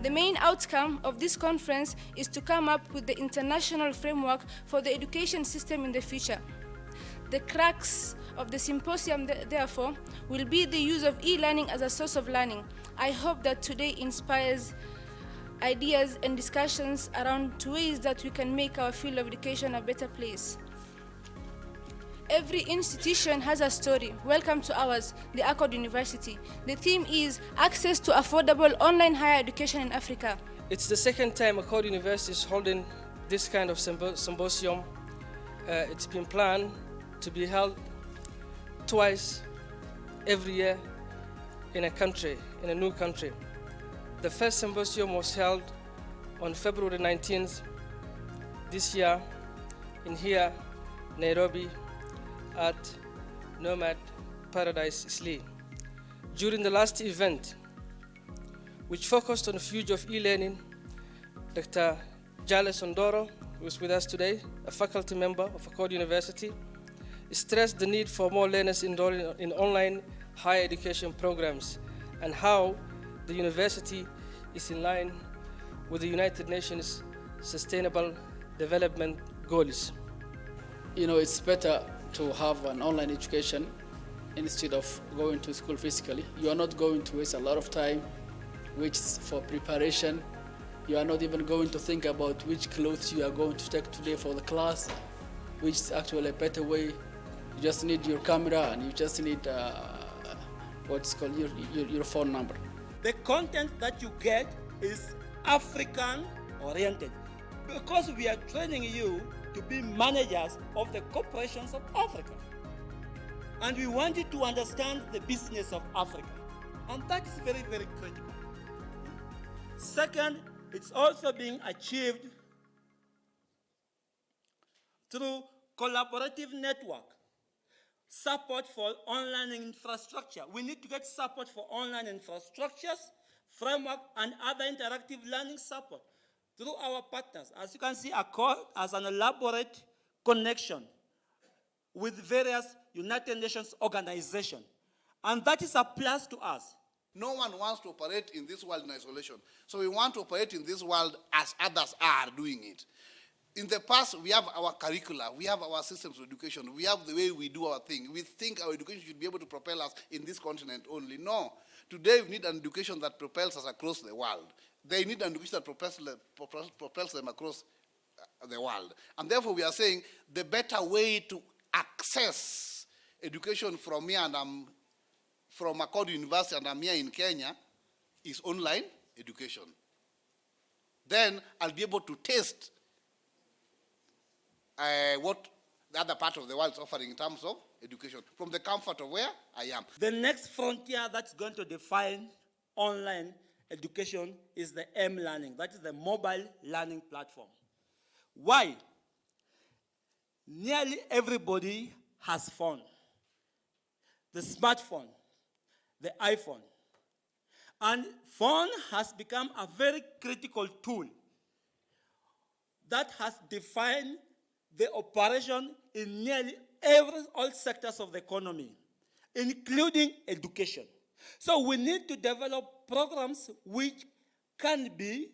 The main outcome of this conference is to come up with the international framework for the education system in the future. The crux of the symposium, therefore, will be the use of e-learning as a source of learning. I hope that today inspires ideas and discussions around ways that we can make our field of education a better place. Every institution has a story. Welcome to ours, the Accord University. The theme is access to affordable online higher education in Africa. It's the second time Accord University is holding this kind of symposium. It's been planned to be held twice every year in a new country. The first symposium was held on February 19th this year in here, Nairobi, at Nomad Paradise Isli. During the last event, which focused on the future of e-learning, Dr. Jales Ondoro, who is with us today, a faculty member of Accord University, stressed the need for more learners enrolling in online higher education programs and how the university is in line with the United Nations Sustainable Development Goals. It's better to have an online education instead of going to school physically. You are not going to waste a lot of time, which is for preparation. You are not even going to think about which clothes you are going to take today for the class, which is actually a better way. You just need your camera and you just need what's called your phone number. The content that you get is African oriented because we are training you to be managers of the corporations of Africa. And we want you to understand the business of Africa. And that is very, very critical. Second, it's also being achieved through collaborative network, support for online infrastructure. We need to get support for online infrastructures, framework, and other interactive learning support through our partners. As you can see, Accord has an elaborate connection with various United Nations organizations. And that is a plus to us. No one wants to operate in this world in isolation. So we want to operate in this world as others are doing it. In the past, we have our curricula, we have our systems of education, we have the way we do our thing. We think our education should be able to propel us in this continent only. No. Today, we need an education that propels us across the world. They need an education that propels them across the world. And therefore, we are saying the better way to access education from here, and I'm from Accord University, and I'm here in Kenya, is online education. Then I'll be able to taste what the other part of the world is offering in terms of education, from the comfort of where I am. The next frontier that's going to define online education is the M-learning. That is the mobile learning platform. Why? Nearly everybody has phone. The smartphone, the iPhone. And phone has become a very critical tool that has defined the operation in nearly all sectors of the economy, including education. So we need to develop programs which can be,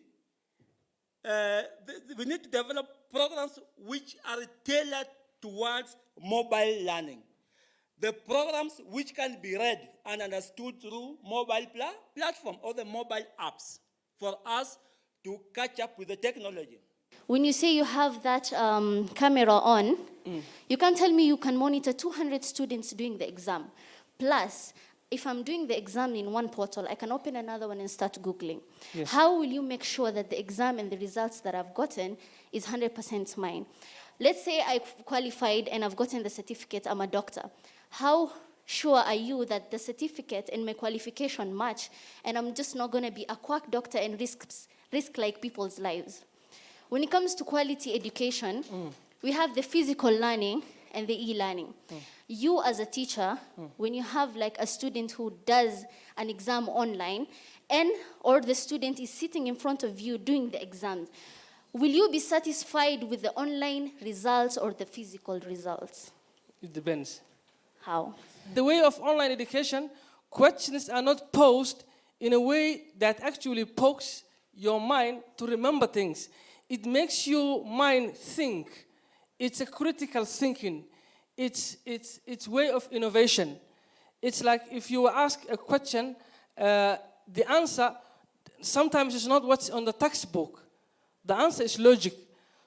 we need to develop programs which are tailored towards mobile learning. The programs which can be read and understood through mobile platform or the mobile apps for us to catch up with the technology. When you say you have that camera on, you can tell me you can monitor 200 students doing the exam. Plus, if I'm doing the exam in one portal, I can open another one and start Googling. Yes. How will you make sure that the exam and the results that I've gotten is 100% mine? Let's say I qualified and I've gotten the certificate, I'm a doctor. How sure are you that the certificate and my qualification match and I'm just not going to be a quack doctor and risk like people's lives? When it comes to quality education, we have the physical learning and the e-learning. You as a teacher, when you have like a student who does an exam online or the student is sitting in front of you doing the exams, will you be satisfied with the online results or the physical results? It depends. How? The way of online education, questions are not posed in a way that actually pokes your mind to remember things. It makes your mind think. It's a critical thinking. It's way of innovation. It's like if you ask a question, the answer sometimes is not what's on the textbook. The answer is logic.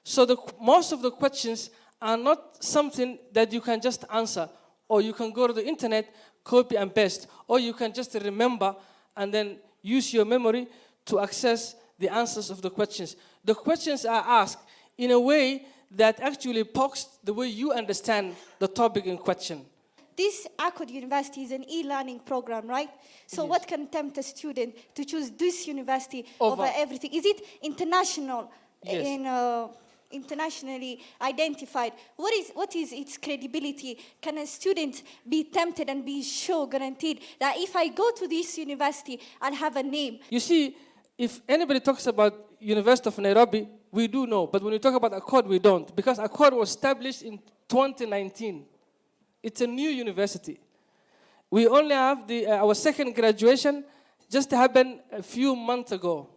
So most of the questions are not something that you can just answer, or you can go to the internet, copy and paste, or you can just remember and then use your memory to access the answers of the questions. The questions are asked in a way that actually pokes the way you understand the topic in question. This Accord University is an e-learning program, right? So what can tempt a student to choose this university over everything? Is it international, internationally identified? What is its credibility? Can a student be tempted and be sure, guaranteed, that if I go to this university, I'll have a name? You see, if anybody talks about University of Nairobi, we do know. But when we talk about Accord, we don't. Because Accord was established in 2019. It's a new university. We only have our second graduation just happened a few months ago.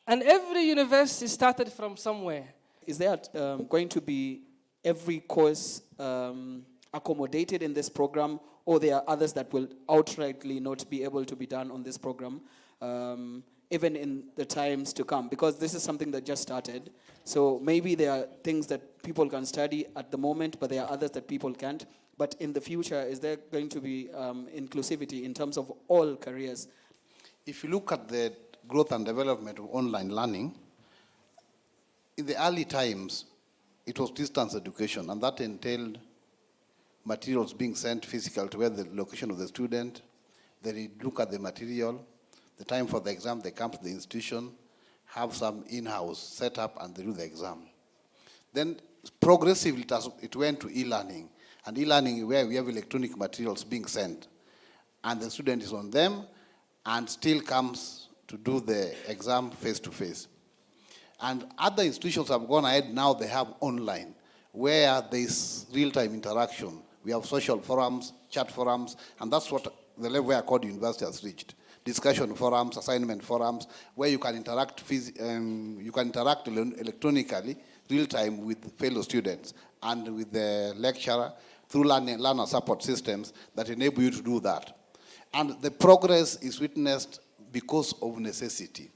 And every university started from somewhere. Is there going to be every course accommodated in this program, or there are others that will outrightly not be able to be done on this program, even in the times to come? Because this is something that just started. So maybe there are things that people can study at the moment, but there are others that people can't. But in the future, is there going to be inclusivity in terms of all careers? If you look at the growth and development of online learning, in the early times, it was distance education, and that entailed materials being sent physical to where the location of the student. They look at the material, the time for the exam, they come to the institution, have some in-house setup, and they do the exam. Then progressively it went to e-learning, and e-learning where we have electronic materials being sent, and the student is on them and still comes to do the exam face-to-face. And other institutions have gone ahead, now they have online, where there's real-time interaction. We have social forums, chat forums, and that's what the level where Accord University has reached. Discussion forums, assignment forums, where you can interact electronically, real-time with fellow students and with the lecturer through learner support systems that enable you to do that. And the progress is witnessed because of necessity.